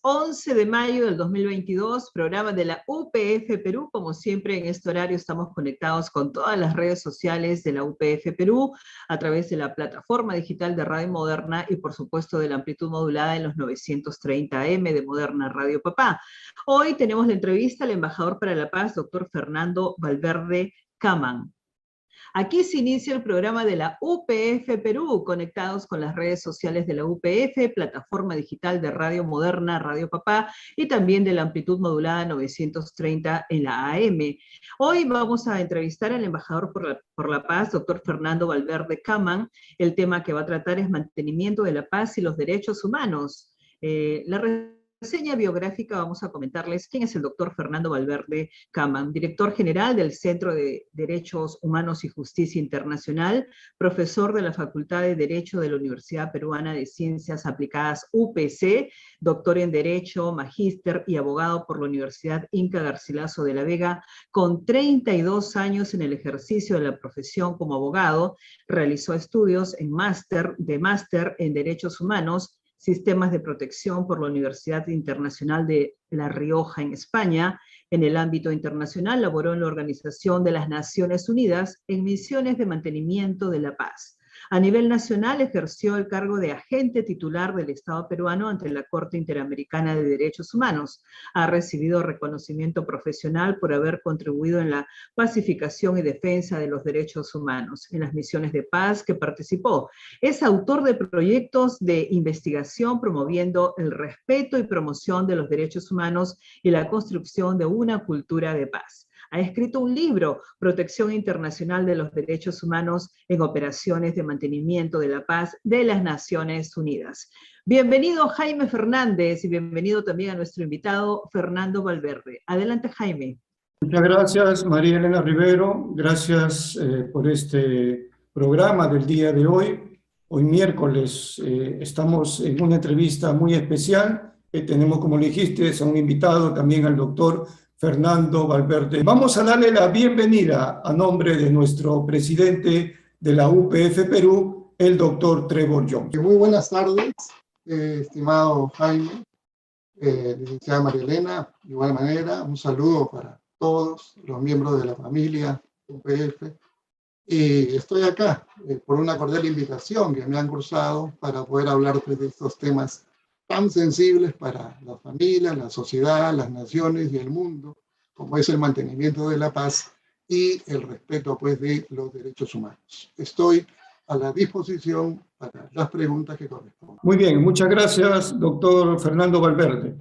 11 de mayo del 2022, programa de la UPF Perú. Como siempre, en este horario estamos conectados con todas las redes sociales de la UPF Perú, a través de la plataforma digital de Radio Moderna y, por supuesto, de la amplitud modulada en los 930 AM de Moderna Radio Papá. Hoy tenemos la entrevista al embajador para la paz, doctor Fernando Valverde Camán. Aquí se inicia el programa de la UPF Perú, conectados con las redes sociales de la UPF, plataforma digital de Radio Moderna, Radio Papá, y también de la amplitud modulada 930 en la AM. Hoy vamos a entrevistar al embajador por la paz, doctor Fernando Valverde Camán. El tema que va a tratar es mantenimiento de la paz y los derechos humanos. La reseña biográfica vamos a comentarles quién es el doctor Fernando Valverde Camán, director general del Centro de Derechos Humanos y Justicia Internacional, profesor de la Facultad de Derecho de la Universidad Peruana de Ciencias Aplicadas UPC, doctor en Derecho, magíster y abogado por la Universidad Inca Garcilaso de la Vega, con 32 años en el ejercicio de la profesión como abogado. Realizó estudios de máster en Derechos Humanos, Sistemas de Protección por la Universidad Internacional de La Rioja en España. En el ámbito internacional laboró en la Organización de las Naciones Unidas en misiones de mantenimiento de la paz. A nivel nacional ejerció el cargo de agente titular del Estado peruano ante la Corte Interamericana de Derechos Humanos. Ha recibido reconocimiento profesional por haber contribuido en la pacificación y defensa de los derechos humanos en las misiones de paz que participó. Es autor de proyectos de investigación promoviendo el respeto y promoción de los derechos humanos y la construcción de una cultura de paz. Ha escrito un libro, Protección Internacional de los Derechos Humanos en Operaciones de Mantenimiento de la Paz de las Naciones Unidas. Bienvenido Jaime Fernández y bienvenido también a nuestro invitado Fernando Valverde. Adelante, Jaime. Muchas gracias, María Elena Rivero. Gracias por este programa del día de hoy. Hoy miércoles estamos en una entrevista muy especial. Tenemos, como le dijiste, a un invitado también al doctor Fernando Valverde. Vamos a darle la bienvenida a nombre de nuestro presidente de la UPF Perú, el doctor Trevor Jones. Muy buenas tardes, estimado Jaime, licenciada María Elena. De igual manera, un saludo para todos los miembros de la familia UPF. Y estoy acá por una cordial invitación que me han cursado para poder hablar de estos temas tan sensibles para la familia, la sociedad, las naciones y el mundo, como es el mantenimiento de la paz y el respeto, pues, de los derechos humanos. Estoy a la disposición para las preguntas que correspondan. Muy bien, muchas gracias, doctor Fernando Valverde.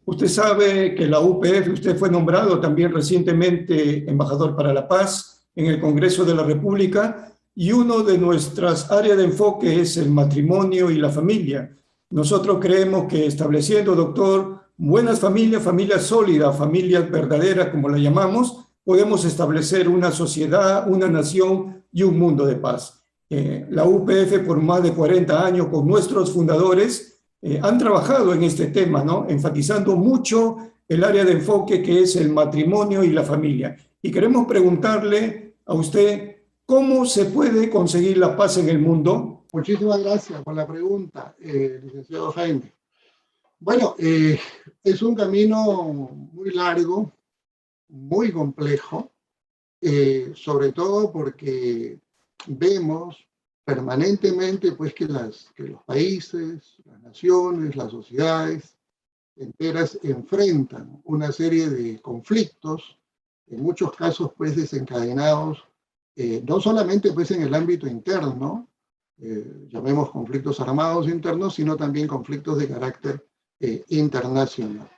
Usted sabe que la UPF, usted fue nombrado también recientemente embajador para la paz en el Congreso de la República, y uno de nuestras áreas de enfoque es el matrimonio y la familia. Nosotros creemos que estableciendo, doctor, buenas familias, familias sólidas, familias verdaderas, como la llamamos, podemos establecer una sociedad, una nación y un mundo de paz. La UPF por más de 40 años con nuestros fundadores han trabajado en este tema, ¿no? Enfatizando mucho el área de enfoque que es el matrimonio y la familia. Y queremos preguntarle a usted, ¿cómo se puede conseguir la paz en el mundo? Muchísimas gracias por la pregunta, licenciado Jaime. Bueno, es un camino muy largo, muy complejo, sobre todo porque vemos permanentemente, pues, que los países, las naciones, las sociedades enteras enfrentan una serie de conflictos, en muchos casos, pues, desencadenados, no solamente, pues, en el ámbito interno, llamemos conflictos armados internos, sino también conflictos de carácter internacional.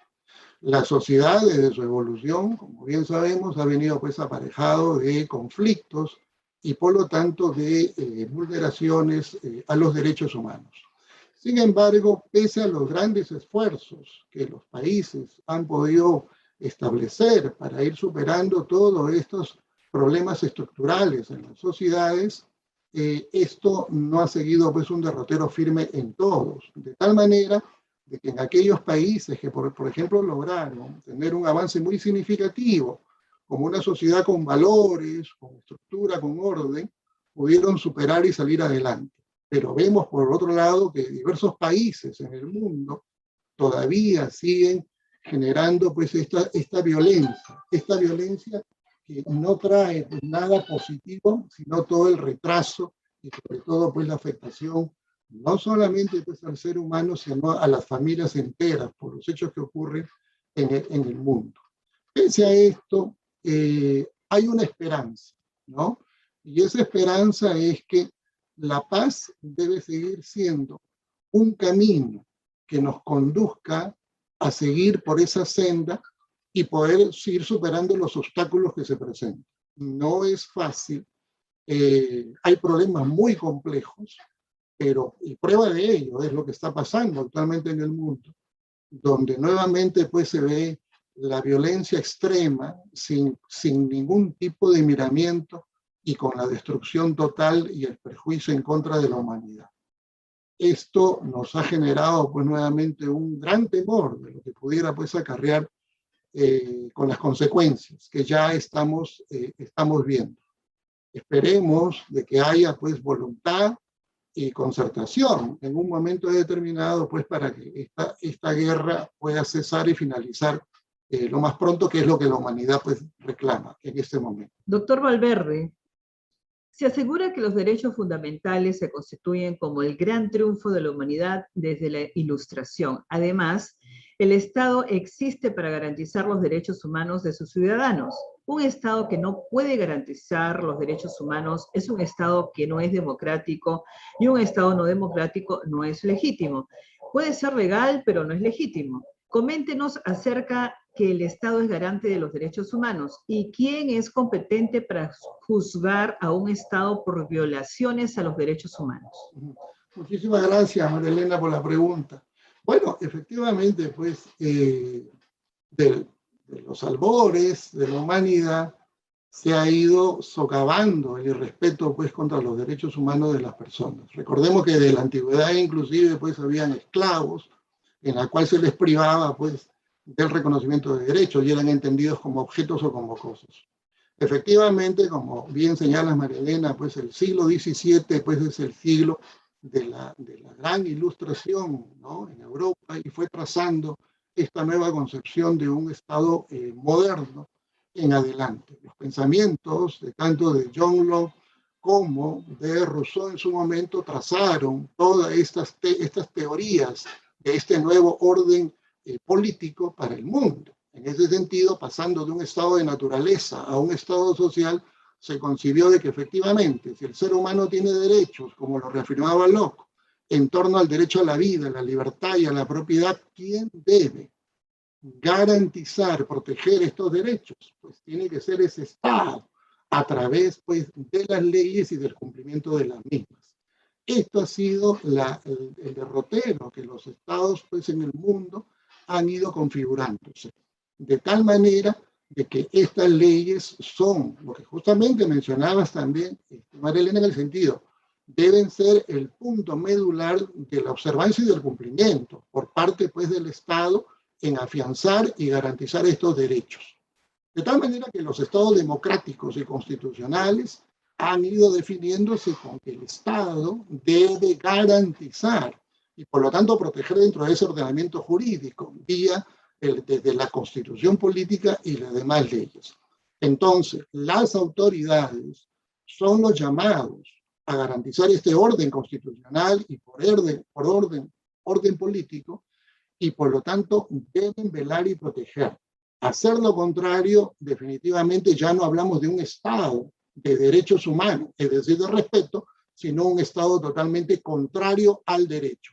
La sociedad, desde su evolución, como bien sabemos, ha venido, pues, aparejado de conflictos y, por lo tanto, de vulneraciones a los derechos humanos. Sin embargo, pese a los grandes esfuerzos que los países han podido establecer para ir superando todos estos problemas estructurales en las sociedades, esto no ha seguido, pues, un derrotero firme en todos, de tal manera de que en aquellos países que, por ejemplo, lograron tener un avance muy significativo, como una sociedad con valores, con estructura, con orden, pudieron superar y salir adelante. Pero vemos, por otro lado, que diversos países en el mundo todavía siguen generando pues esta violencia que no trae pues nada positivo, sino todo el retraso y sobre todo pues la afectación no solamente pues al ser humano, sino a las familias enteras por los hechos que ocurren en el mundo. Pese a esto, hay una esperanza, ¿no? Y esa esperanza es que la paz debe seguir siendo un camino que nos conduzca a seguir por esa senda y poder seguir superando los obstáculos que se presentan. No es fácil, hay problemas muy complejos, pero y prueba de ello es lo que está pasando actualmente en el mundo, donde nuevamente pues se ve la violencia extrema sin ningún tipo de miramiento y con la destrucción total y el perjuicio en contra de la humanidad. Esto nos ha generado pues nuevamente un gran temor de lo que pudiera pues acarrear con las consecuencias que ya estamos viendo. Esperemos de que haya pues voluntad y concertación en un momento determinado pues para que esta guerra pueda cesar y finalizar lo más pronto, que es lo que la humanidad pues reclama en este momento. Doctor Valverde, se asegura que los derechos fundamentales se constituyen como el gran triunfo de la humanidad desde la Ilustración. Además, el Estado existe para garantizar los derechos humanos de sus ciudadanos. Un Estado que no puede garantizar los derechos humanos es un Estado que no es democrático, y un Estado no democrático no es legítimo. Puede ser legal, pero no es legítimo. Coméntenos acerca que el Estado es garante de los derechos humanos y quién es competente para juzgar a un Estado por violaciones a los derechos humanos. Muchísimas gracias, María Elena, por la pregunta. Bueno, efectivamente, pues, de los albores de la humanidad se ha ido socavando el irrespeto, pues, contra los derechos humanos de las personas. Recordemos que de la antigüedad inclusive, pues, habían esclavos en la cual se les privaba, pues, del reconocimiento de derechos y eran entendidos como objetos o como cosas. Efectivamente, como bien señala María Elena, pues el siglo XVII pues, es el siglo de la gran ilustración, ¿no?, en Europa, y fue trazando esta nueva concepción de un Estado moderno en adelante. Los pensamientos tanto de John Locke como de Rousseau en su momento trazaron todas estas teorías de este nuevo orden político para el mundo. En ese sentido, pasando de un estado de naturaleza a un estado social, se concibió de que efectivamente, si el ser humano tiene derechos, como lo reafirmaba Locke, en torno al derecho a la vida, a la libertad y a la propiedad, ¿quién debe garantizar, proteger estos derechos? Pues tiene que ser ese Estado, a través pues, de las leyes y del cumplimiento de las mismas. Esto ha sido el derrotero que los estados pues, en el mundo han ido configurándose, de tal manera de que estas leyes son, lo que justamente mencionabas también, María Elena, en el sentido, deben ser el punto medular de la observancia y del cumplimiento por parte pues, del Estado en afianzar y garantizar estos derechos. De tal manera que los estados democráticos y constitucionales han ido definiéndose con que el Estado debe garantizar y por lo tanto proteger dentro de ese ordenamiento jurídico vía desde la constitución política y las demás leyes. Entonces, las autoridades son los llamados a garantizar este orden constitucional y por orden político, y por lo tanto deben velar y proteger. Hacer lo contrario, definitivamente ya no hablamos de un Estado de derechos humanos, es decir, de respeto, sino un Estado totalmente contrario al derecho.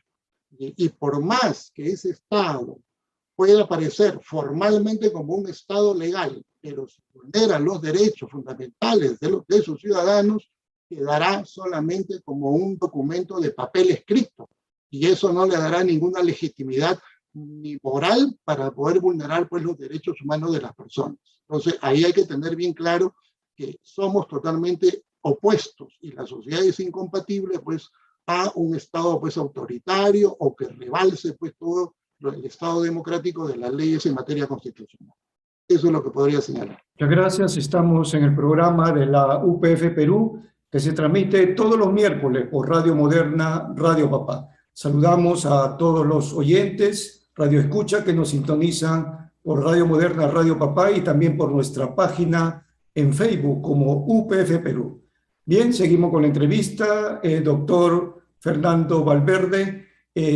Y por más que ese Estado pueda aparecer formalmente como un Estado legal, pero si vulnera los derechos fundamentales de sus ciudadanos, quedará solamente como un documento de papel escrito, y eso no le dará ninguna legitimidad ni moral para poder vulnerar pues, los derechos humanos de las personas. Entonces, ahí hay que tener bien claro que somos totalmente opuestos y la sociedad es incompatible pues, a un Estado pues, autoritario o que rebalse pues, todo el Estado democrático de las leyes en materia constitucional. Eso es lo que podría señalar. Muchas gracias. Estamos en el programa de la UPF Perú, que se transmite todos los miércoles por Radio Moderna, Radio Papá. Saludamos a todos los oyentes, radioescuchas que nos sintonizan por Radio Moderna, Radio Papá y también por nuestra página en Facebook como UPF Perú. Bien, seguimos con la entrevista. Doctor Fernando Valverde,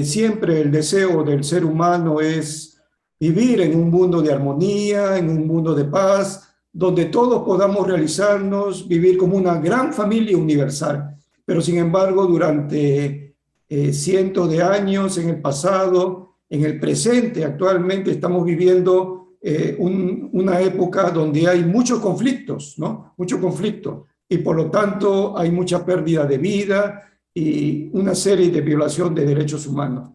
siempre el deseo del ser humano es vivir en un mundo de armonía, en un mundo de paz, donde todos podamos realizarnos, vivir como una gran familia universal. Pero sin embargo, durante cientos de años en el pasado, en el presente, actualmente estamos viviendo una época donde hay muchos conflictos, ¿no? Muchos conflictos. Y por lo tanto hay mucha pérdida de vida y una serie de violación de derechos humanos.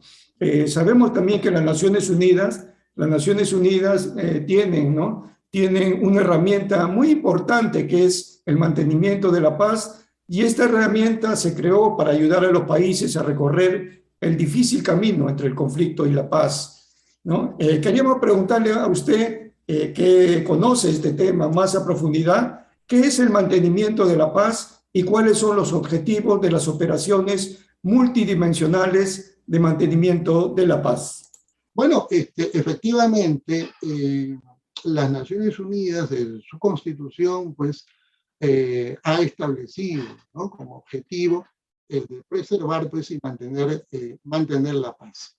Sabemos también que las Naciones Unidas tienen, ¿no? Tienen una herramienta muy importante que es el mantenimiento de la paz, y esta herramienta se creó para ayudar a los países a recorrer el difícil camino entre el conflicto y la paz, ¿no? Queríamos preguntarle a usted, que conoce este tema más a profundidad, ¿qué es el mantenimiento de la paz y cuáles son los objetivos de las operaciones multidimensionales de mantenimiento de la paz? Bueno, efectivamente, las Naciones Unidas, en su constitución, pues, ha establecido, ¿no?, como objetivo el de preservar, pues, y mantener la paz.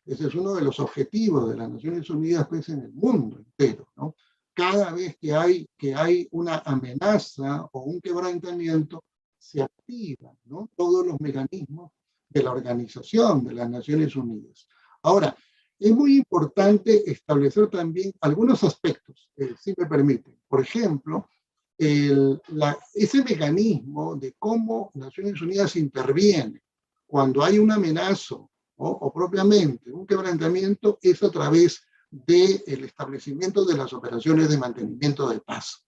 Ese es uno de los objetivos de las Naciones Unidas, pues, en el mundo entero, ¿no? Cada vez que hay una amenaza o un quebrantamiento, se activan, ¿no?, todos los mecanismos de la Organización de las Naciones Unidas. Ahora, es muy importante establecer también algunos aspectos, si me permiten. Por ejemplo, ese mecanismo de cómo Naciones Unidas interviene cuando hay una amenaza, ¿no?, o propiamente un quebrantamiento, es a través del establecimiento de las operaciones de mantenimiento de paz.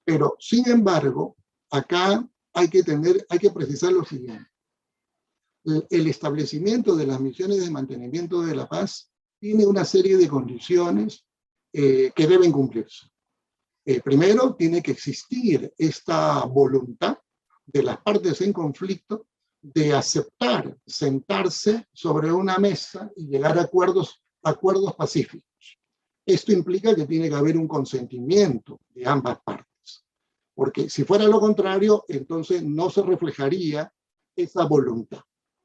Pero, sin embargo, acá hay que precisar lo siguiente. El establecimiento de las misiones de mantenimiento de la paz tiene una serie de condiciones que deben cumplirse. Primero, tiene que existir esta voluntad de las partes en conflicto de aceptar, sentarse sobre una mesa y llegar a acuerdos pacíficos. Esto implica que tiene que haber un consentimiento de ambas partes, porque si fuera lo contrario, entonces no se reflejaría esa voluntad,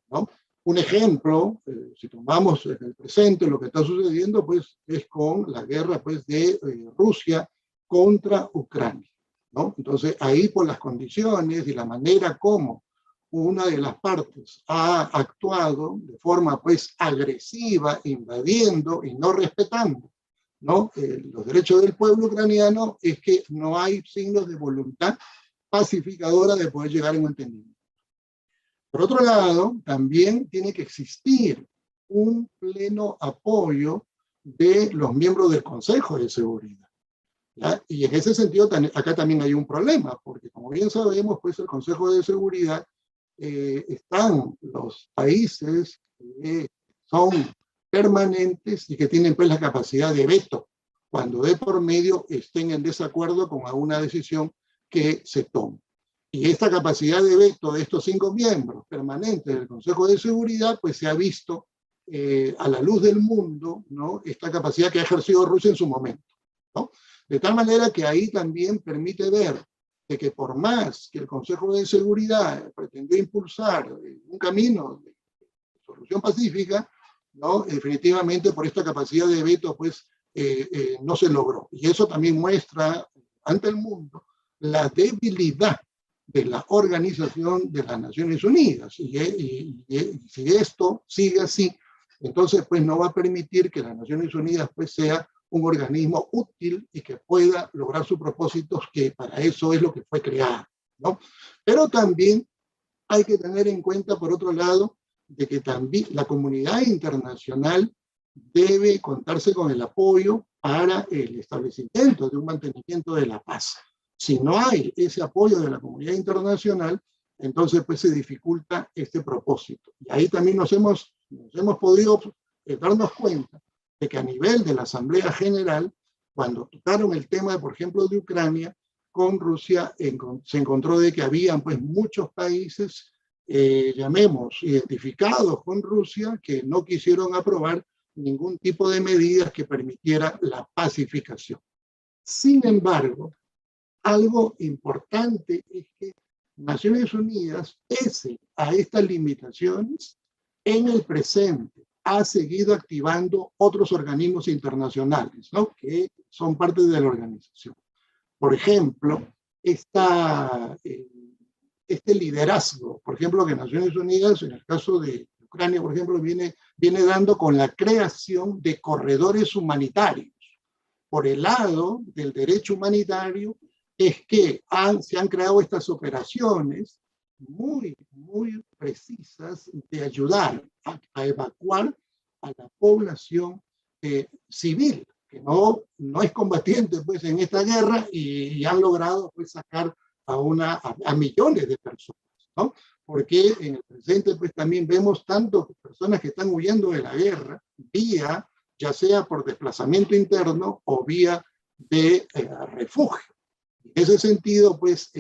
¿no? Un ejemplo, si tomamos en el presente lo que está sucediendo, pues es con la guerra, pues, de Rusia contra Ucrania, ¿no? Entonces ahí, por las condiciones y la manera como una de las partes ha actuado de forma, pues, agresiva, invadiendo y no respetando, ¿no?, los derechos del pueblo ucraniano, es que no hay signos de voluntad pacificadora de poder llegar a un entendimiento. Por otro lado, también tiene que existir un pleno apoyo de los miembros del Consejo de Seguridad, ¿ya? Y en ese sentido, acá también hay un problema, porque como bien sabemos, pues el Consejo de Seguridad están los países que son permanentes y que tienen, pues, la capacidad de veto cuando de por medio estén en desacuerdo con alguna decisión que se tome. Y esta capacidad de veto de estos 5 miembros permanentes del Consejo de Seguridad, pues se ha visto a la luz del mundo, ¿no?, esta capacidad que ha ejercido Rusia en su momento, ¿no? De tal manera que ahí también permite ver de que por más que el Consejo de Seguridad pretendió impulsar un camino de solución pacífica, ¿no?, definitivamente por esta capacidad de veto, pues, no se logró. Y eso también muestra ante el mundo la debilidad de la Organización de las Naciones Unidas. Y si esto sigue así, entonces, pues, no va a permitir que las Naciones Unidas, pues, sea un organismo útil y que pueda lograr sus propósitos, que para eso es lo que fue creado, ¿no? Pero también hay que tener en cuenta, por otro lado, de que también la comunidad internacional debe contarse con el apoyo para el establecimiento de un mantenimiento de la paz. Si no hay ese apoyo de la comunidad internacional, entonces, pues, se dificulta este propósito. Y ahí también nos hemos podido darnos cuenta de que a nivel de la Asamblea General, cuando tocaron el tema, por ejemplo, de Ucrania con Rusia, se encontró de que habían, pues, muchos países, llamemos, identificados con Rusia, que no quisieron aprobar ningún tipo de medidas que permitiera la pacificación. Sin embargo, algo importante es que Naciones Unidas, pese a estas limitaciones, en el presente ha seguido activando otros organismos internacionales, ¿no?, que son parte de la organización. Por ejemplo, este liderazgo, por ejemplo, que Naciones Unidas, en el caso de Ucrania, por ejemplo, viene dando con la creación de corredores humanitarios. Por el lado del derecho humanitario, es que se han creado estas operaciones muy, muy precisas de ayudar a evacuar a la población civil, que no es combatiente pues, en esta guerra y han logrado pues, sacar a millones de personas, ¿no? Porque en el presente pues, también vemos tantas personas que están huyendo de la guerra, ya sea por desplazamiento interno o vía de refugio. En ese sentido, pues,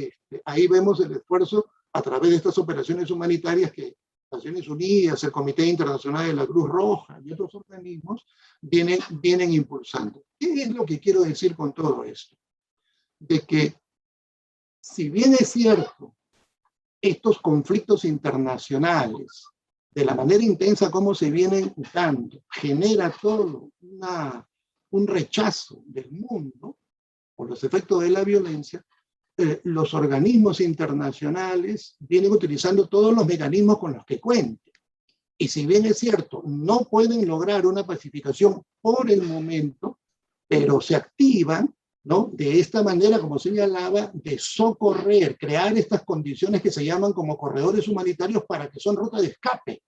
ahí vemos el esfuerzo a través de estas operaciones humanitarias que Naciones Unidas, el Comité Internacional de la Cruz Roja y otros organismos vienen impulsando. ¿Qué es lo que quiero decir con todo esto? De que, si bien es cierto, estos conflictos internacionales, de la manera intensa como se vienen dando, genera todo un rechazo del mundo por los efectos de la violencia, los organismos internacionales vienen utilizando todos los mecanismos con los que cuenten. Y si bien es cierto, no pueden lograr una pacificación por el momento, pero se activan, ¿no?, de esta manera, como señalaba, de socorrer, crear estas condiciones que se llaman como corredores humanitarios para que son rutas de escape,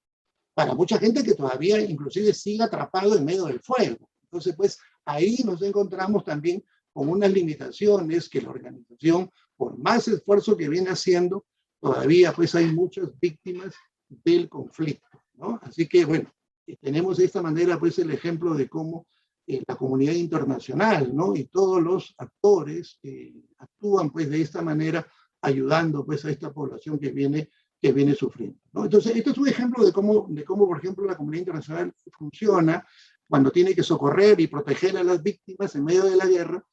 para mucha gente que todavía inclusive sigue atrapado en medio del fuego. Entonces, pues, ahí nos encontramos también con unas limitaciones que la organización, por más esfuerzo que viene haciendo, todavía pues hay muchas víctimas del conflicto, ¿no? Así que, bueno, tenemos de esta manera pues el ejemplo de cómo la comunidad internacional, ¿no?, y todos los actores actúan pues de esta manera, ayudando pues a esta población que viene sufriendo, ¿no? Entonces, este es un ejemplo de cómo, por ejemplo, la comunidad internacional funciona cuando tiene que socorrer y proteger a las víctimas en medio de la guerra.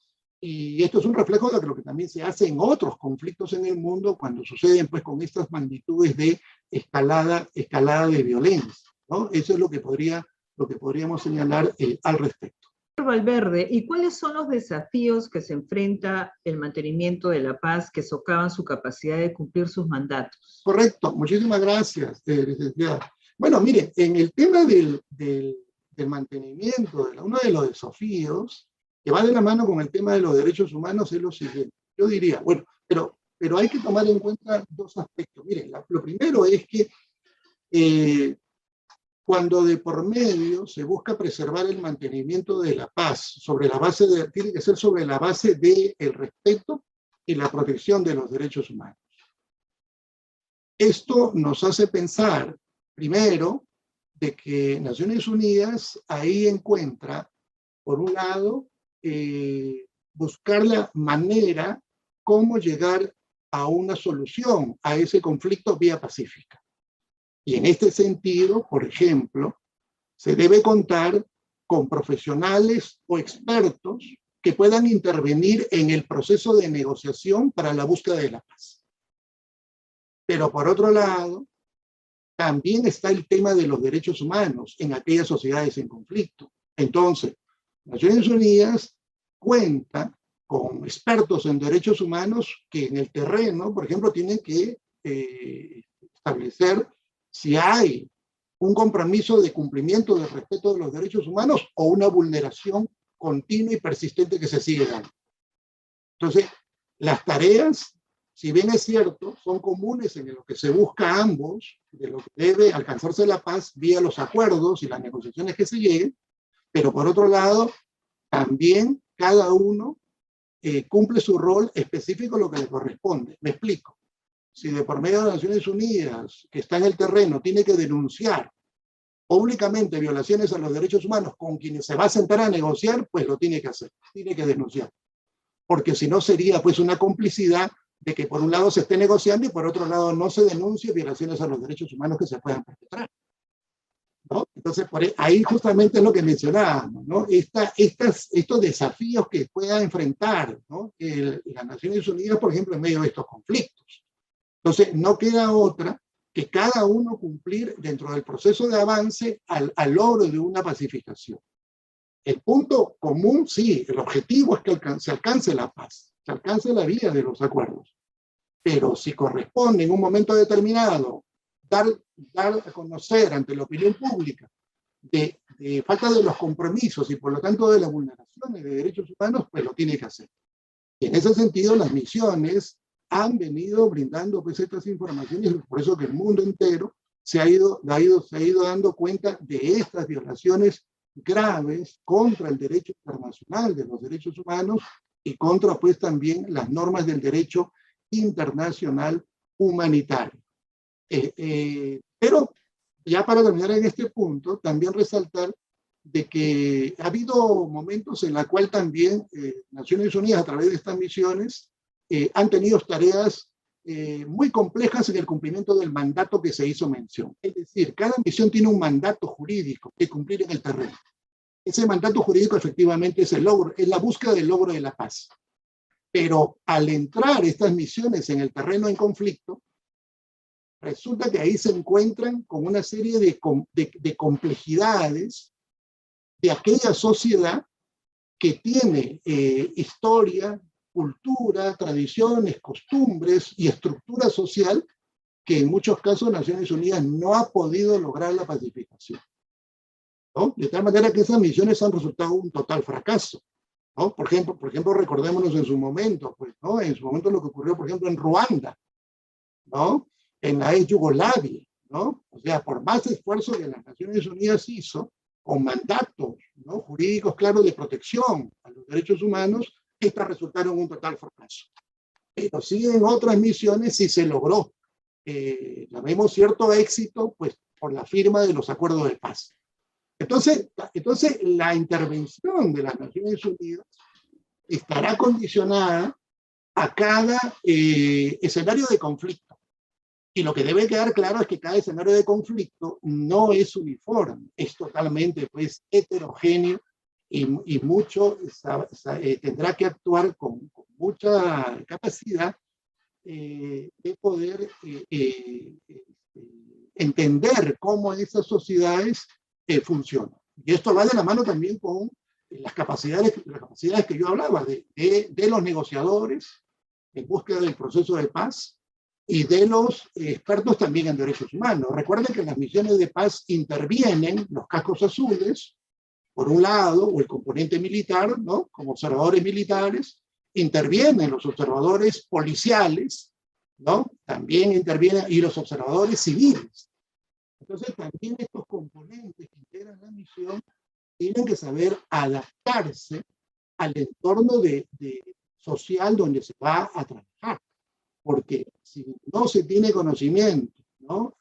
Y esto es un reflejo de lo que también se hace en otros conflictos en el mundo cuando suceden pues con estas magnitudes de escalada de violencia, ¿no? Eso es lo que podríamos señalar al respecto. Valverde, ¿y cuáles son los desafíos que se enfrenta el mantenimiento de la paz que socavan su capacidad de cumplir sus mandatos? Correcto, muchísimas gracias, licenciada. Bueno, mire, en el tema del mantenimiento, uno de los desafíos que va de la mano con el tema de los derechos humanos es lo siguiente. Yo diría, bueno, pero hay que tomar en cuenta dos aspectos. Miren, lo primero es que cuando de por medio se busca preservar el mantenimiento de la paz, tiene que ser sobre la base del respeto y la protección de los derechos humanos. Esto nos hace pensar, primero, de que Naciones Unidas ahí encuentra, por un lado, buscar la manera cómo llegar a una solución a ese conflicto vía pacífica. Y en este sentido, por ejemplo, se debe contar con profesionales o expertos que puedan intervenir en el proceso de negociación para la búsqueda de la paz. Pero por otro lado, también está el tema de los derechos humanos en aquellas sociedades en conflicto. Entonces, Naciones Unidas cuenta con expertos en derechos humanos que en el terreno, por ejemplo, tienen que establecer si hay un compromiso de cumplimiento del respeto de los derechos humanos o una vulneración continua y persistente que se sigue dando. Entonces, las tareas, si bien es cierto, son comunes en lo que se busca ambos, de lo que debe alcanzarse la paz vía los acuerdos y las negociaciones que se lleguen, pero por otro lado, también cada uno cumple su rol específico, lo que le corresponde. Me explico. Si de por medio de Naciones Unidas, que está en el terreno, tiene que denunciar públicamente violaciones a los derechos humanos con quienes se va a sentar a negociar, pues lo tiene que hacer, tiene que denunciar. Porque si no sería pues una complicidad de que por un lado se esté negociando y por otro lado no se denuncie violaciones a los derechos humanos que se puedan perpetrar, ¿no? Entonces, ahí justamente es lo que mencionábamos, ¿no? Estos desafíos que pueda enfrentar, ¿no? Las Naciones Unidas, por ejemplo, en medio de estos conflictos. Entonces, no queda otra que cada uno cumplir dentro del proceso de avance al logro de una pacificación. El punto común, sí, el objetivo es que se alcance la paz, se alcance la vía de los acuerdos. Pero si corresponde en un momento determinado dar a conocer ante la opinión pública de falta de los compromisos y por lo tanto de las vulneraciones de derechos humanos, pues lo tiene que hacer. Y en ese sentido, las misiones han venido brindando pues estas informaciones, por eso que el mundo entero se ha ido dando cuenta de estas violaciones graves contra el derecho internacional de los derechos humanos y contra pues también las normas del derecho internacional humanitario. Pero ya para terminar en este punto, también resaltar de que ha habido momentos en los cuales también Naciones Unidas a través de estas misiones han tenido tareas muy complejas en el cumplimiento del mandato que se hizo mención. Es decir, cada misión tiene un mandato jurídico que cumplir en el terreno. Ese mandato jurídico efectivamente es la búsqueda del logro de la paz. Pero al entrar estas misiones en el terreno en conflicto, resulta que ahí se encuentran con una serie de complejidades de aquella sociedad que tiene historia, cultura, tradiciones, costumbres y estructura social que en muchos casos Naciones Unidas no ha podido lograr la pacificación, ¿no? De tal manera que esas misiones han resultado un total fracaso, ¿no? Por ejemplo, recordémonos en su momento, pues, ¿no? En su momento lo que ocurrió, por ejemplo, en Ruanda, ¿no? En la ex Yugoslavia, ¿no? O sea, por más esfuerzo que las Naciones Unidas hizo, con mandatos, ¿no? Jurídicos claros de protección a los derechos humanos, estas resultaron un total fracaso. Pero sí en otras misiones sí se logró. Vemos cierto éxito, pues, por la firma de los acuerdos de paz. Entonces la intervención de las Naciones Unidas estará condicionada a cada escenario de conflicto. Y lo que debe quedar claro es que cada escenario de conflicto no es uniforme, es totalmente pues, heterogéneo y mucho tendrá que actuar con mucha capacidad de poder entender cómo esas sociedades funcionan. Y esto va de la mano también con las capacidades que yo hablaba de los negociadores en búsqueda del proceso de paz y de los expertos también en derechos humanos. Recuerden que en las misiones de paz intervienen los cascos azules, por un lado, o el componente militar, ¿no? Como observadores militares, intervienen los observadores policiales, ¿no? También intervienen, y los observadores civiles. Entonces, también estos componentes que integran la misión tienen que saber adaptarse al entorno social donde se va a trabajar. Porque si no se tiene conocimiento, ¿no?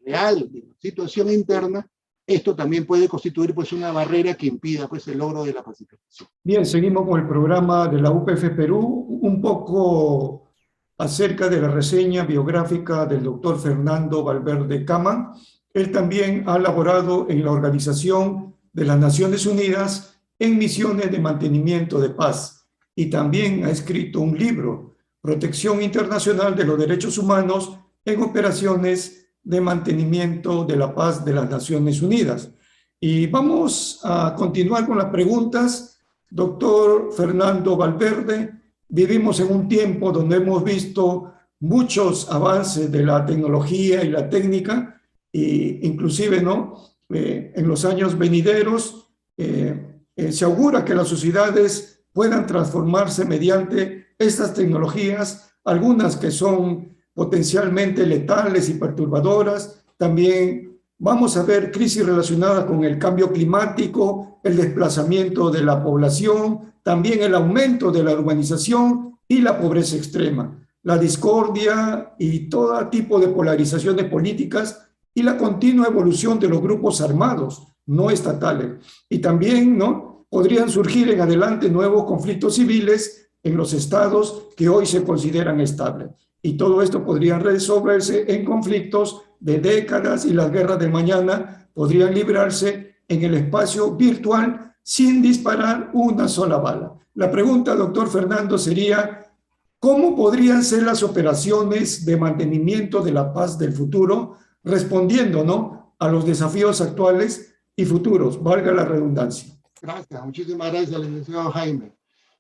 Real de la situación interna, esto también puede constituir pues, una barrera que impida pues, el logro de la pacificación. Bien, seguimos con el programa de la UPF Perú, un poco acerca de la reseña biográfica del doctor Fernando Valverde Cama. Él también ha laborado en la Organización de las Naciones Unidas en misiones de mantenimiento de paz y también ha escrito un libro, Protección Internacional de los Derechos Humanos en Operaciones de Mantenimiento de la Paz de las Naciones Unidas. Y vamos a continuar con las preguntas. Doctor Fernando Valverde, vivimos en un tiempo donde hemos visto muchos avances de la tecnología y la técnica, e inclusive, ¿no? En los años venideros se augura que las sociedades puedan transformarse mediante estas tecnologías, algunas que son potencialmente letales y perturbadoras. También vamos a ver crisis relacionadas con el cambio climático, el desplazamiento de la población, también el aumento de la urbanización y la pobreza extrema, la discordia y todo tipo de polarizaciones políticas y la continua evolución de los grupos armados no estatales. Y también, ¿no? Podrían surgir en adelante nuevos conflictos civiles en los estados que hoy se consideran estables. Y todo esto podría resolverse en conflictos de décadas y las guerras del mañana podrían librarse en el espacio virtual sin disparar una sola bala. La pregunta, doctor Fernando, sería: ¿cómo podrían ser las operaciones de mantenimiento de la paz del futuro, respondiendo, ¿no?, a los desafíos actuales y futuros, valga la redundancia? Gracias, muchísimas gracias, licenciado Jaime.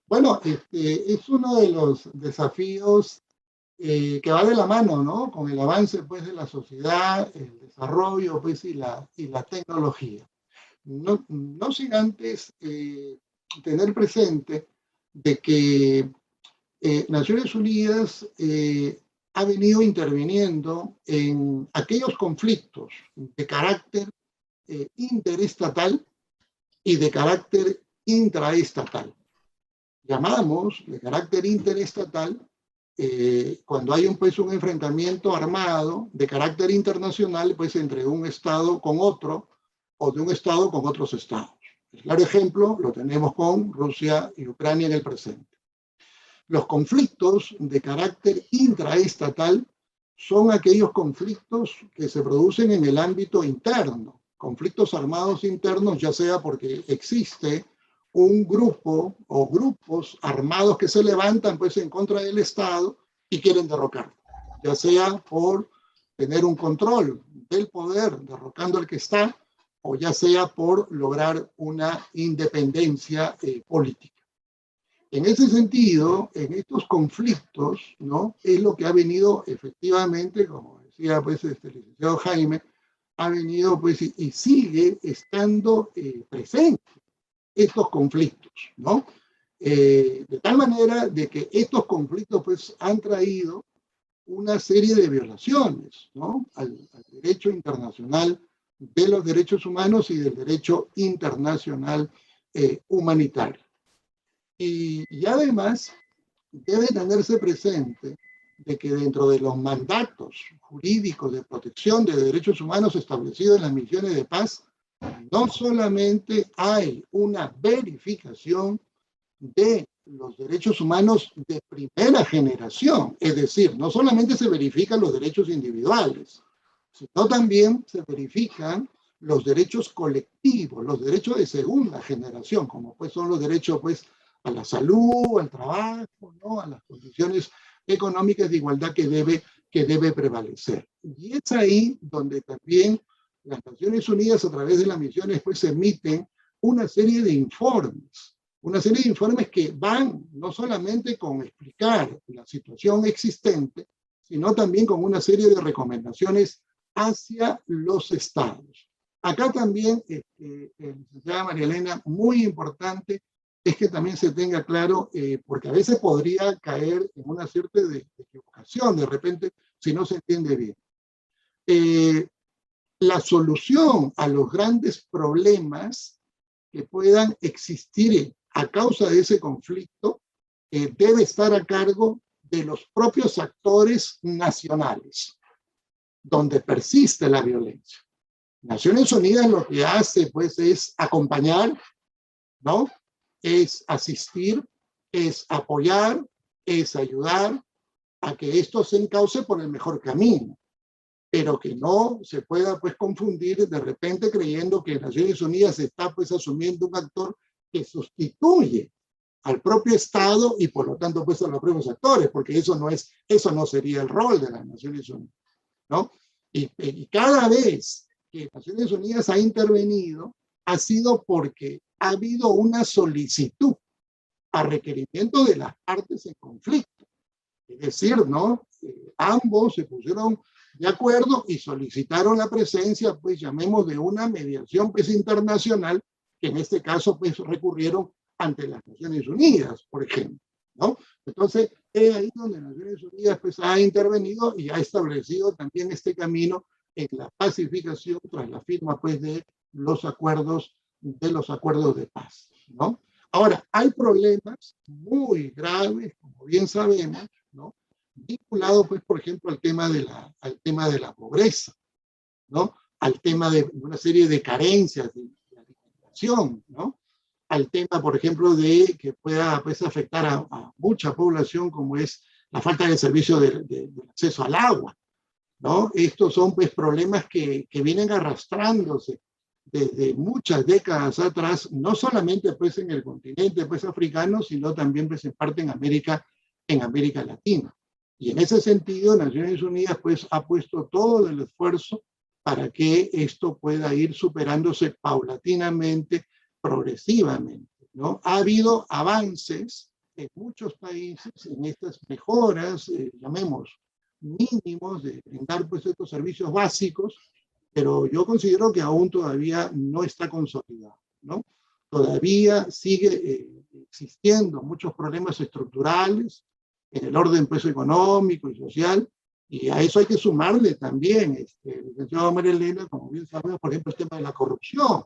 Bueno, es uno de los desafíos que va de la mano, ¿no?, con el avance, pues, de la sociedad, el desarrollo, pues, y la tecnología. No sin antes tener presente de que Naciones Unidas ha venido interviniendo en aquellos conflictos de carácter interestatal y de carácter intraestatal. Llamamos de carácter interestatal cuando hay pues, un enfrentamiento armado de carácter internacional, pues entre un Estado con otro o de un Estado con otros Estados. El claro ejemplo lo tenemos con Rusia y Ucrania en el presente. Los conflictos de carácter intraestatal son aquellos conflictos que se producen en el ámbito interno, conflictos armados internos, ya sea porque existe un grupo o grupos armados que se levantan pues en contra del Estado y quieren derrocarlo, ya sea por tener un control del poder derrocando al que está, o ya sea por lograr una independencia política. En ese sentido, en estos conflictos, ¿no?, es lo que ha venido efectivamente, como decía pues el licenciado Jaime, ha venido pues y sigue estando presente estos conflictos, ¿no? De tal manera de que estos conflictos pues han traído una serie de violaciones, ¿no?, al derecho internacional de los derechos humanos y del derecho internacional humanitario. Y además debe tenerse presente de que dentro de los mandatos jurídicos de protección de derechos humanos establecidos en las misiones de paz, no solamente hay una verificación de los derechos humanos de primera generación, es decir, no solamente se verifican los derechos individuales, sino también se verifican los derechos colectivos, los derechos de segunda generación, como pues son los derechos pues a la salud, al trabajo, ¿no?, a las condiciones económicas de igualdad que debe prevalecer. Y es ahí donde también las Naciones Unidas, a través de las misiones, pues emiten una serie de informes que van no solamente con explicar la situación existente, sino también con una serie de recomendaciones hacia los estados. Acá también, licenciada María Elena, muy importante es que también se tenga claro, porque a veces podría caer en una cierta equivocación, de repente, si no se entiende bien. La solución a los grandes problemas que puedan existir a causa de ese conflicto debe estar a cargo de los propios actores nacionales, donde persiste la violencia. Naciones Unidas lo que hace, pues, es acompañar, ¿no?, es asistir, es apoyar, es ayudar a que esto se encauce por el mejor camino, pero que no se pueda pues confundir de repente creyendo que Naciones Unidas está pues asumiendo un actor que sustituye al propio Estado y por lo tanto pues a los propios actores, porque eso no sería el rol de las Naciones Unidas, ¿no? Y cada vez que Naciones Unidas ha intervenido ha sido porque ha habido una solicitud a requerimiento de las partes en conflicto. Es decir, ¿no?, ambos se pusieron de acuerdo y solicitaron la presencia, pues llamemos de una mediación pues internacional, que en este caso pues recurrieron ante las Naciones Unidas, por ejemplo, ¿no? Entonces, es ahí donde Naciones Unidas pues ha intervenido y ha establecido también este camino en la pacificación tras la firma pues de los acuerdos de paz, ¿no? Ahora, hay problemas muy graves, como bien sabemos, ¿no?, vinculado, pues, por ejemplo, al tema de la pobreza, ¿no?, al tema de una serie de carencias de alimentación, ¿no?, al tema, por ejemplo, de que pueda pues, afectar a mucha población, como es la falta de servicio de acceso al agua. ¿no? Estos son pues problemas que vienen arrastrándose desde muchas décadas atrás, no solamente pues en el continente pues africano, sino también pues en parte en América Latina. Y en ese sentido, Naciones Unidas pues ha puesto todo el esfuerzo para que esto pueda ir superándose paulatinamente, progresivamente, ¿no? Ha habido avances en muchos países en estas mejoras, llamemos mínimos, de brindar pues estos servicios básicos, pero yo considero que aún todavía no está consolidado, ¿no? Todavía sigue existiendo muchos problemas estructurales en el orden pues, económico y social, y a eso hay que sumarle también, licenciado María Elena, como bien sabemos, por ejemplo, el tema de la corrupción,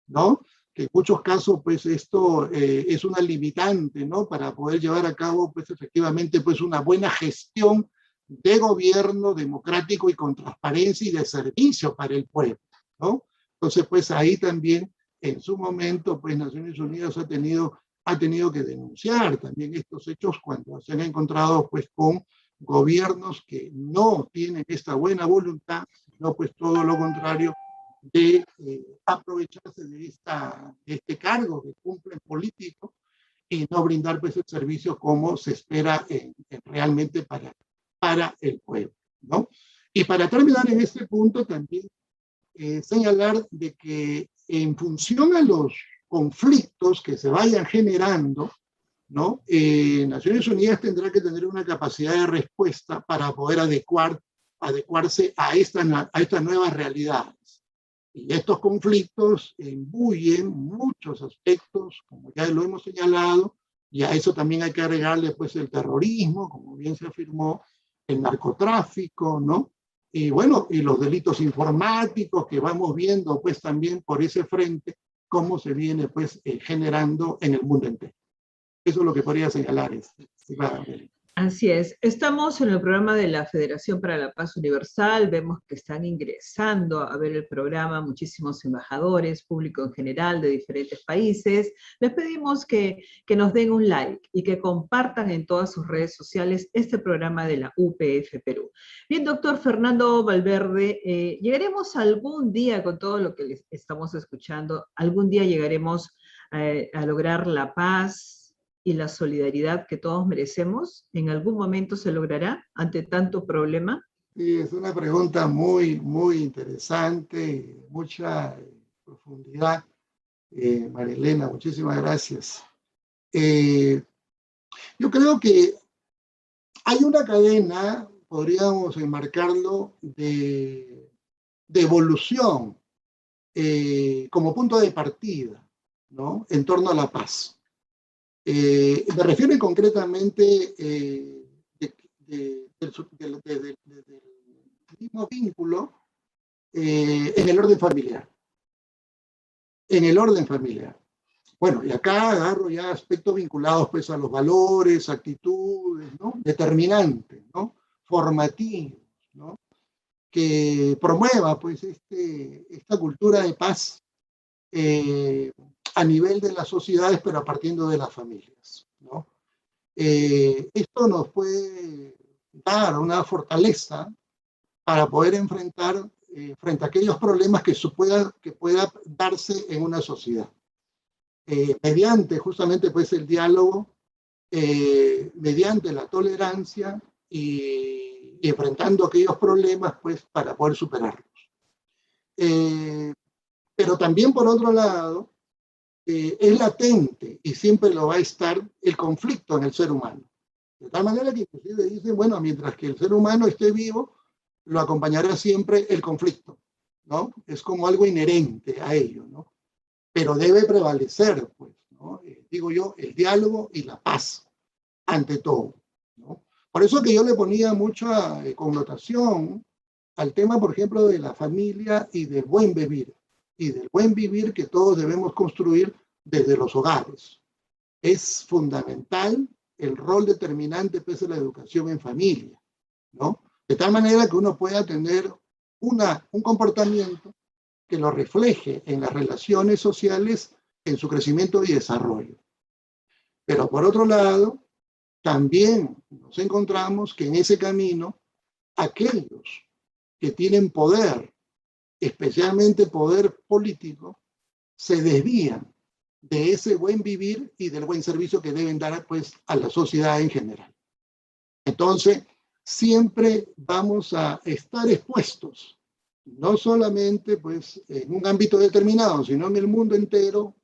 ¿no? Que en muchos casos, pues, esto es una limitante, ¿no? Para poder llevar a cabo, pues, efectivamente, pues, una buena gestión de gobierno democrático y con transparencia y de servicio para el pueblo, ¿no? Entonces, pues, ahí también, en su momento, pues, Naciones Unidas ha tenido que denunciar también estos hechos cuando se han encontrado, pues, con gobiernos que no tienen esta buena voluntad, sino, pues, todo lo contrario, de aprovecharse de este cargo que cumplen político y no brindar pues el servicio como se espera realmente para el pueblo, ¿no? Y para terminar en este punto también señalar de que en función a los conflictos que se vayan generando, ¿no? Naciones Unidas tendrá que tener una capacidad de respuesta para poder adecuarse a estas nuevas realidades. Y estos conflictos imbuyen muchos aspectos, como ya lo hemos señalado, y a eso también hay que agregarle pues el terrorismo, como bien se afirmó, el narcotráfico, ¿no? Y bueno, y los delitos informáticos que vamos viendo pues también por ese frente, cómo se viene pues generando en el mundo entero. Eso es lo que podría señalar. Así es. Estamos en el programa de la Federación para la Paz Universal. Vemos que están ingresando a ver el programa muchísimos embajadores, público en general de diferentes países. Les pedimos que nos den un like y que compartan en todas sus redes sociales este programa de la UPF Perú. Bien, doctor Fernando Valverde, ¿llegaremos algún día con todo lo que les estamos escuchando? ¿Algún día llegaremos a lograr la paz y la solidaridad que todos merecemos? ¿En algún momento se logrará ante tanto problema? Sí, es una pregunta muy, muy interesante, mucha profundidad. María Elena, muchísimas gracias. Yo creo que hay una cadena, podríamos enmarcarlo, de evolución como punto de partida, ¿no? En torno a la paz. Me refiero concretamente del mismo vínculo en el orden familiar. En el orden familiar. Bueno, y acá agarro ya aspectos vinculados pues a los valores, actitudes, ¿no? Determinantes, ¿no? Formativos, ¿no? Que promueva pues esta cultura de paz a nivel de las sociedades, pero partiendo de las familias, ¿no? Esto nos puede dar una fortaleza para poder enfrentar frente a aquellos problemas que pueda darse en una sociedad. Mediante justamente pues el diálogo, mediante la tolerancia y enfrentando aquellos problemas pues para poder superarlos. Pero también por otro lado, es latente y siempre lo va a estar el conflicto en el ser humano. De tal manera que inclusive dicen, bueno, mientras que el ser humano esté vivo, lo acompañará siempre el conflicto, ¿no? Es como algo inherente a ello, ¿no? Pero debe prevalecer, pues, ¿no? Digo yo, el diálogo y la paz, ante todo, ¿no? Por eso que yo le ponía mucha connotación al tema, por ejemplo, de la familia y del buen vivir. Y del buen vivir que todos debemos construir desde los hogares. Es fundamental el rol determinante pues, de la educación en familia, ¿no? De tal manera que uno pueda tener un comportamiento que lo refleje en las relaciones sociales, en su crecimiento y desarrollo. Pero por otro lado, también nos encontramos que en ese camino aquellos que tienen poder, especialmente poder político, se desvían de ese buen vivir y del buen servicio que deben dar pues, a la sociedad en general. Entonces, siempre vamos a estar expuestos, no solamente pues, en un ámbito determinado, sino en el mundo entero,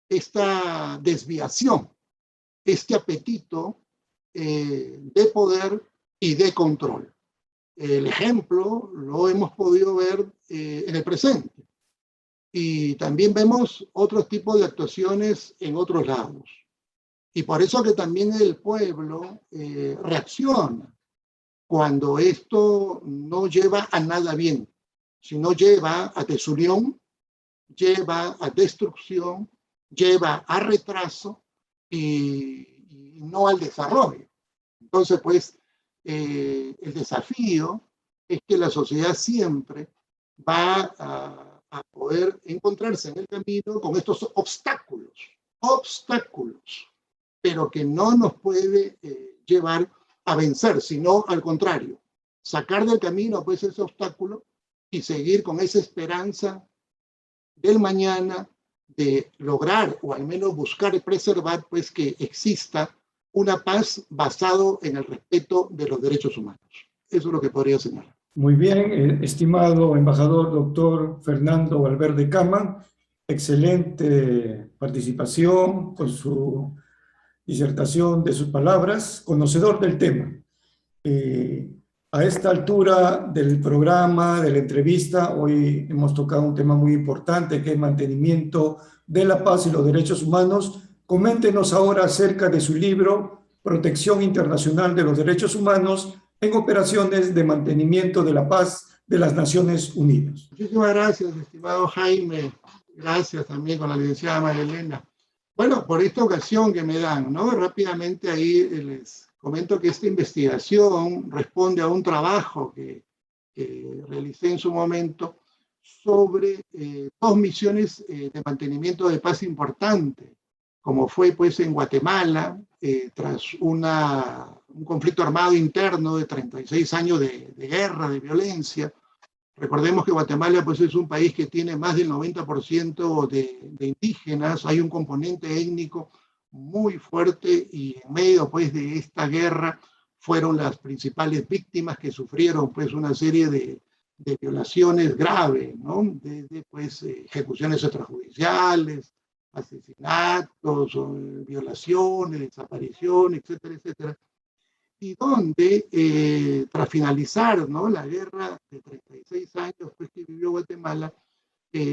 esta desviación, este apetito de poder y de control. El ejemplo lo hemos podido ver en el presente. Y también vemos otros tipos de actuaciones en otros lados. Y por eso que también el pueblo reacciona cuando esto no lleva a nada bien, sino lleva a desunión, lleva a destrucción, lleva a retraso y no al desarrollo. Entonces, pues, el desafío es que la sociedad siempre va a poder encontrarse en el camino con estos obstáculos, pero que no nos puede llevar a vencer, sino al contrario, sacar del camino pues ese obstáculo y seguir con esa esperanza del mañana de lograr o al menos buscar y preservar pues que exista una paz basado en el respeto de los derechos humanos. Eso es lo que podría señalar. Muy bien, estimado embajador doctor Fernando Valverde Cama, excelente participación con su disertación de sus palabras, conocedor del tema. A esta altura del programa, de la entrevista, hoy hemos tocado un tema muy importante que es mantenimiento de la paz y los derechos humanos. Coméntenos ahora acerca de su libro Protección Internacional de los Derechos Humanos en operaciones de mantenimiento de la paz de las Naciones Unidas. Muchísimas gracias, estimado Jaime. Gracias también con la licenciada María Elena. Bueno, por esta ocasión que me dan, ¿no? Rápidamente ahí les comento que esta investigación responde a un trabajo que realicé en su momento sobre dos misiones de mantenimiento de paz importante, como fue pues en Guatemala, tras un conflicto armado interno de 36 años de guerra, de violencia. Recordemos que Guatemala pues, es un país que tiene más del 90% de indígenas, hay un componente étnico muy fuerte y en medio pues, de esta guerra fueron las principales víctimas que sufrieron pues, una serie de violaciones graves, ¿no? Desde pues, ejecuciones extrajudiciales, asesinatos, violaciones, desapariciones, etcétera, etcétera. Y donde, tras finalizar, ¿no? La guerra de 36 años pues, que vivió Guatemala,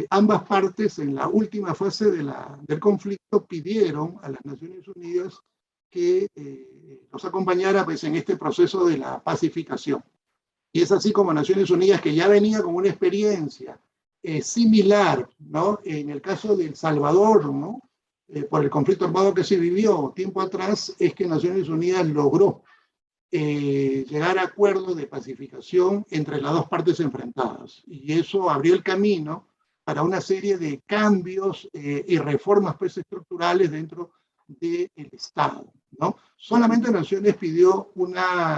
ambas partes en la última fase del conflicto pidieron a las Naciones Unidas que los acompañara pues, en este proceso de la pacificación. Y es así como Naciones Unidas, que ya venía con una experiencia similar, ¿no? En el caso de El Salvador, ¿no? Por el conflicto armado que se vivió tiempo atrás, es que Naciones Unidas logró llegar a acuerdos de pacificación entre las dos partes enfrentadas. Y eso abrió el camino para una serie de cambios y reformas pues, estructurales dentro del Estado, ¿no? Solamente Naciones pidió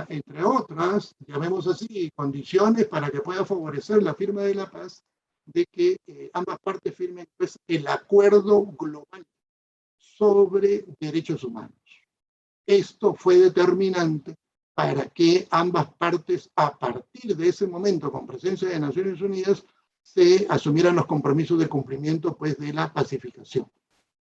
entre otras, llamemos así, condiciones para que pueda favorecer la firma de la paz, de que ambas partes firmen pues, el acuerdo global sobre derechos humanos. Esto fue determinante para que ambas partes, a partir de ese momento, con presencia de Naciones Unidas, se asumieran los compromisos de cumplimiento pues, de la pacificación.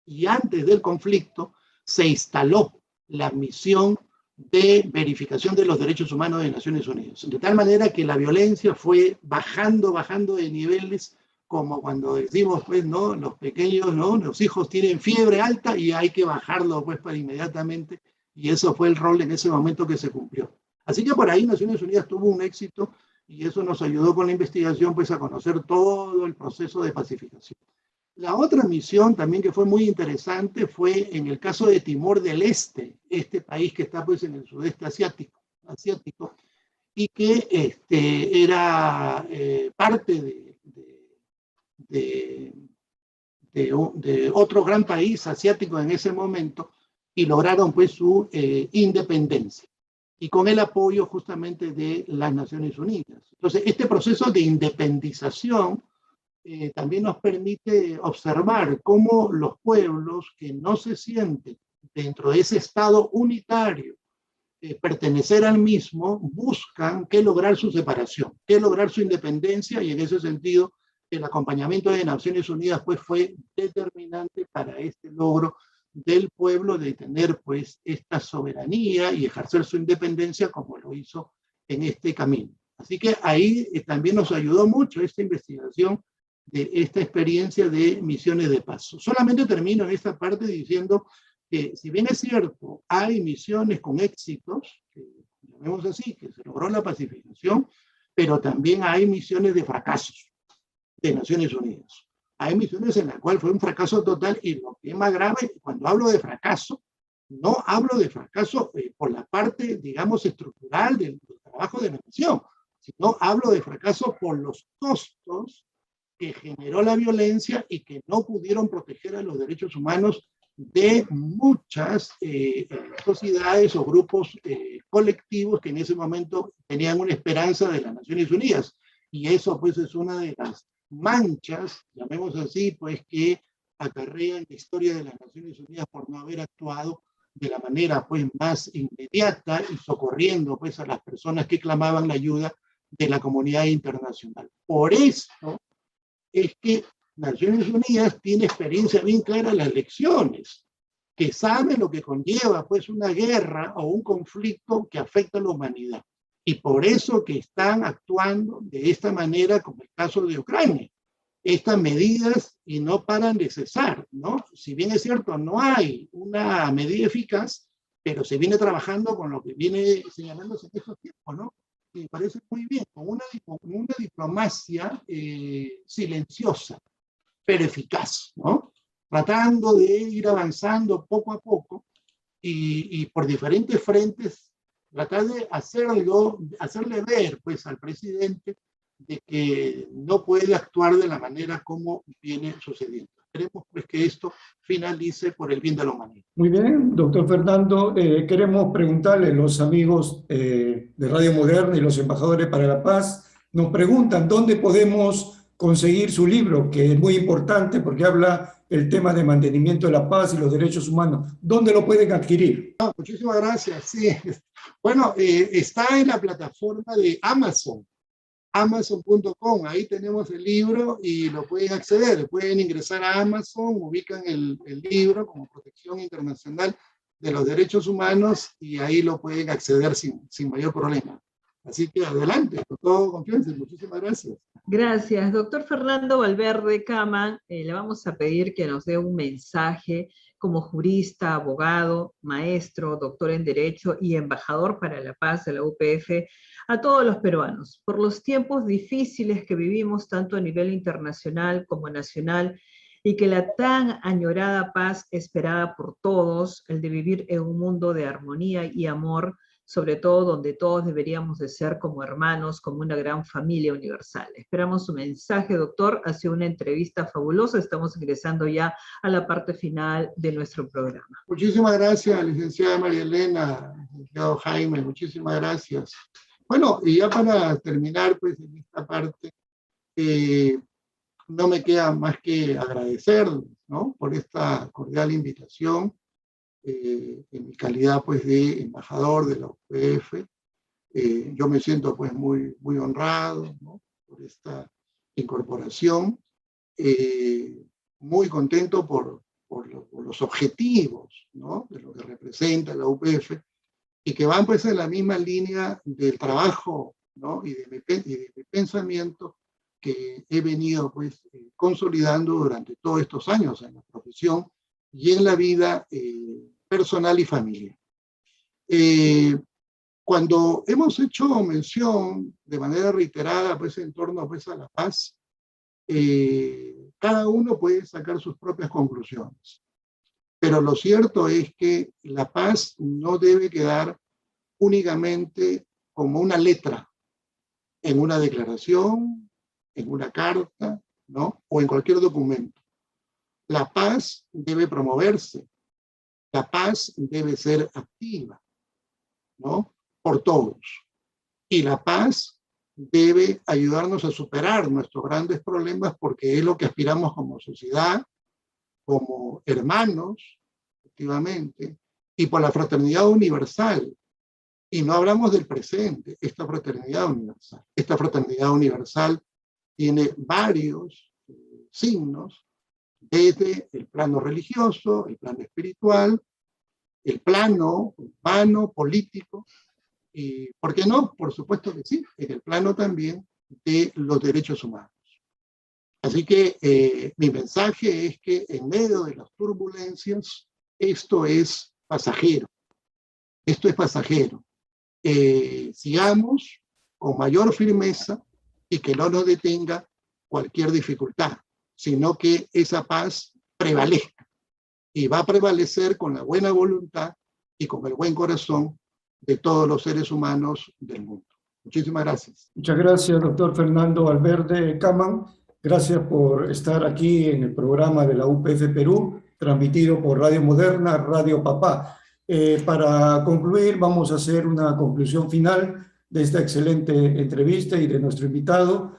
Y antes del conflicto se instaló la misión de verificación de los derechos humanos de Naciones Unidas, de tal manera que la violencia fue bajando de niveles, como cuando decimos, pues, ¿no? Los pequeños, ¿no? Los hijos tienen fiebre alta y hay que bajarlo pues, para inmediatamente. Y eso fue el rol en ese momento que se cumplió. Así que por ahí Naciones Unidas tuvo un éxito y eso nos ayudó con la investigación pues, a conocer todo el proceso de pacificación. La otra misión también que fue muy interesante fue en el caso de Timor del Este, este país que está pues, en el sudeste asiático y que era parte de otro gran país asiático en ese momento, y lograron pues su independencia. y con el apoyo justamente de las Naciones Unidas. Entonces, este proceso de independización también nos permite observar cómo los pueblos que no se sienten dentro de ese Estado unitario, pertenecer al mismo, buscan que lograr su separación, que lograr su independencia, y en ese sentido el acompañamiento de Naciones Unidas pues fue determinante para este logro del pueblo de tener pues esta soberanía y ejercer su independencia como lo hizo en este camino. Así que ahí también nos ayudó mucho esta investigación de esta experiencia de misiones de paz. Solamente termino en esta parte diciendo que si bien es cierto, hay misiones con éxitos, que llamemos así, que se logró la pacificación, pero también hay misiones de fracasos de Naciones Unidas. Hay misiones en las cuales fue un fracaso total, y lo que es más grave, cuando hablo de fracaso, no hablo de fracaso por la parte, digamos, estructural del trabajo de la misión, sino hablo de fracaso por los costos que generó la violencia y que no pudieron proteger a los derechos humanos de muchas sociedades o grupos colectivos que en ese momento tenían una esperanza de las Naciones Unidas. Y eso pues es una de las manchas, llamemos así, pues que acarrean la historia de las Naciones Unidas por no haber actuado de la manera pues más inmediata y socorriendo pues a las personas que clamaban la ayuda de la comunidad internacional. Por eso es que Naciones Unidas tiene experiencia bien clara en las lecciones, que sabe lo que conlleva pues una guerra o un conflicto que afecta a la humanidad. Y por eso que están actuando de esta manera, como el caso de Ucrania. Estas medidas y no paran de cesar, ¿no? Si bien es cierto, no hay una medida eficaz, pero se viene trabajando con lo que viene señalándose en estos tiempos, ¿no? Y me parece muy bien, con una diplomacia silenciosa, pero eficaz, ¿no? Tratando de ir avanzando poco a poco y por diferentes frentes, tratar de hacerle ver pues, al presidente de que no puede actuar de la manera como viene sucediendo. Esperemos pues, que esto finalice por el bien de la humanidad. Muy bien, doctor Fernando. Queremos preguntarle, los amigos de Radio Moderna y los embajadores para la paz, nos preguntan dónde podemos conseguir su libro, que es muy importante porque habla el tema de mantenimiento de la paz y los derechos humanos. ¿Dónde lo pueden adquirir? Muchísimas gracias. Sí. Bueno, está en la plataforma de Amazon. Amazon.com, ahí tenemos el libro y lo pueden acceder, pueden ingresar a Amazon, ubican el libro como Protección Internacional de los Derechos Humanos y ahí lo pueden acceder sin mayor problema. Así que adelante, con todo confianza, muchísimas gracias. Gracias. Doctor Fernando Valverde Cama, le vamos a pedir que nos dé un mensaje como jurista, abogado, maestro, doctor en Derecho y embajador para la paz de la UPF a todos los peruanos, por los tiempos difíciles que vivimos tanto a nivel internacional como nacional, y que la tan añorada paz esperada por todos, el de vivir en un mundo de armonía y amor, sobre todo donde todos deberíamos de ser como hermanos, como una gran familia universal. Esperamos su mensaje, doctor. Ha sido una entrevista fabulosa. Estamos ingresando ya a la parte final de nuestro programa. Muchísimas gracias, licenciada María Elena, licenciado Jaime, muchísimas gracias. Bueno, y ya para terminar, pues en esta parte, no me queda más que agradecer, ¿no?, por esta cordial invitación. En mi calidad pues de embajador de la UPF, yo me siento pues muy honrado, ¿no?, por esta incorporación, muy contento por los objetivos, ¿no?, de lo que representa la UPF y que van pues en la misma línea del trabajo, ¿no?, y de mi pensamiento que he venido pues consolidando durante todos estos años en la profesión y en la vida personal y familiar. Cuando hemos hecho mención de manera reiterada pues, en torno pues, a la paz, cada uno puede sacar sus propias conclusiones. Pero lo cierto es que la paz no debe quedar únicamente como una letra en una declaración, en una carta, ¿no?, o en cualquier documento. La paz debe promoverse. La paz debe ser activa, ¿no? por todos. Y la paz debe ayudarnos a superar nuestros grandes problemas porque es lo que aspiramos como sociedad, como hermanos, efectivamente, y por la fraternidad universal. Y no hablamos del presente, esta fraternidad universal. Esta fraternidad universal tiene varios signos, desde el plano religioso, el plano espiritual, el plano humano, político, y, ¿por qué no? Por supuesto que sí, en el plano también de los derechos humanos. Así que mi mensaje es que en medio de las turbulencias, esto es pasajero. Esto es pasajero. Sigamos con mayor firmeza y que no nos detenga cualquier dificultad, sino que esa paz prevalezca. Y va a prevalecer con la buena voluntad y con el buen corazón de todos los seres humanos del mundo. Muchísimas gracias. Muchas gracias, doctor Fernando Valverde Camán. Gracias por estar aquí en el programa de la UPF Perú, transmitido por Radio Moderna, Radio Papá. Para concluir, vamos a hacer una conclusión final de esta excelente entrevista y de nuestro invitado.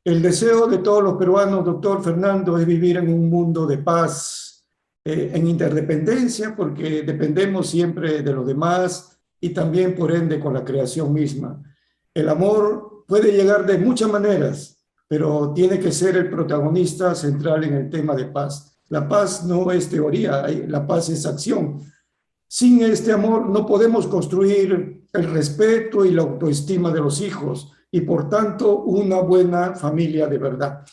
El deseo de todos los peruanos, doctor Fernando, es vivir en un mundo de paz, en interdependencia, porque dependemos siempre de los demás y también, por ende, con la creación misma. El amor puede llegar de muchas maneras, pero tiene que ser el protagonista central en el tema de paz. La paz no es teoría, la paz es acción. Sin este amor no podemos construir el respeto y la autoestima de los hijos y, por tanto, una buena familia de verdad.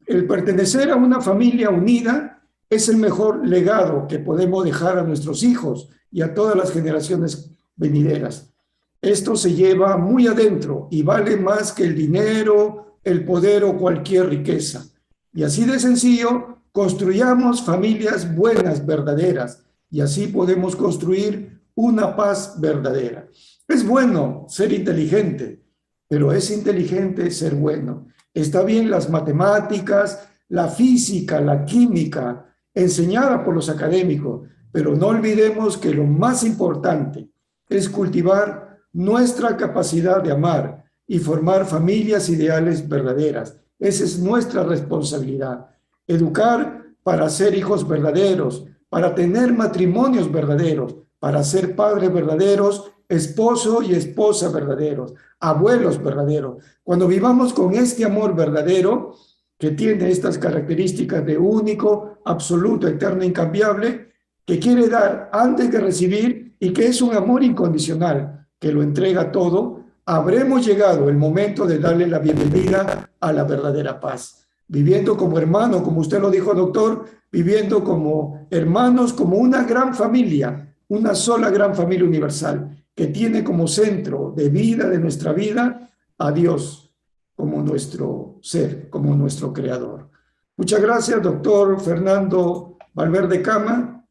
El pertenecer a una familia unida es el mejor legado que podemos dejar a nuestros hijos y a todas las generaciones venideras. Esto se lleva muy adentro y vale más que el dinero, el poder o cualquier riqueza. Y así de sencillo, construyamos familias buenas, verdaderas, y así podemos construir una paz verdadera. Es bueno ser inteligente, pero es inteligente ser bueno. Está bien las matemáticas, la física, la química, enseñada por los académicos, pero no olvidemos que lo más importante es cultivar nuestra capacidad de amar y formar familias ideales verdaderas. Esa es nuestra responsabilidad. Educar para ser hijos verdaderos, para tener matrimonios verdaderos, para ser padres verdaderos, esposo y esposa verdaderos, abuelos verdaderos. Cuando vivamos con este amor verdadero, que tiene estas características de único, absoluto, eterno, incambiable, que quiere dar antes que recibir y que es un amor incondicional, que lo entrega todo, habremos llegado el momento de darle la bienvenida a la verdadera paz. Viviendo como hermano, como usted lo dijo, doctor, viviendo como hermanos, como una gran familia, una sola gran familia universal, que tiene como centro de vida, de nuestra vida, a Dios como nuestro ser, como nuestro creador. Muchas gracias, doctor Fernando Valverde Camán.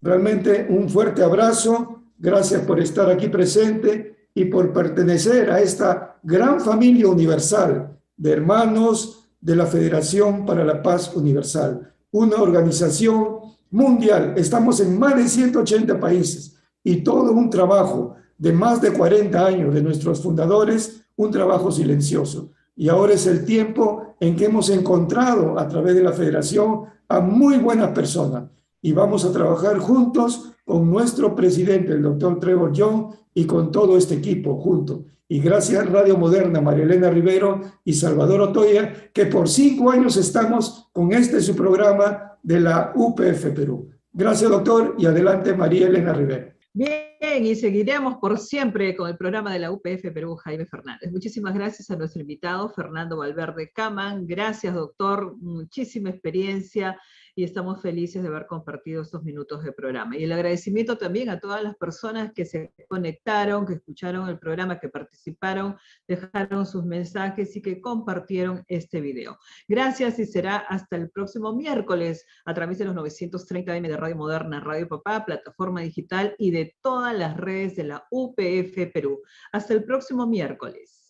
Realmente un fuerte abrazo. Gracias por estar aquí presente y por pertenecer a esta gran familia universal de hermanos de la Federación para la Paz Universal, una organización mundial. Estamos en más de 180 países y todo un trabajo de más de 40 años de nuestros fundadores, un trabajo silencioso. Y ahora es el tiempo en que hemos encontrado a través de la Federación a muy buenas personas y vamos a trabajar juntos con nuestro presidente, el doctor Trevor Young, y con todo este equipo juntos. Y gracias Radio Moderna, María Elena Rivero y Salvador Otoya, que por 5 años estamos con su programa de la UPF Perú. Gracias, doctor, y adelante María Elena Rivero. Bien, y seguiremos por siempre con el programa de la UPF Perú, Jaime Fernández. Muchísimas gracias a nuestro invitado, Fernando Valverde Camán. Gracias, doctor, muchísima experiencia y estamos felices de haber compartido estos minutos de programa. Y el agradecimiento también a todas las personas que se conectaron, que escucharon el programa, que participaron, dejaron sus mensajes y que compartieron este video. Gracias y será hasta el próximo miércoles a través de los 930 AM de Radio Moderna, Radio Papá, plataforma digital y de todas las redes de la UPF Perú. Hasta el próximo miércoles.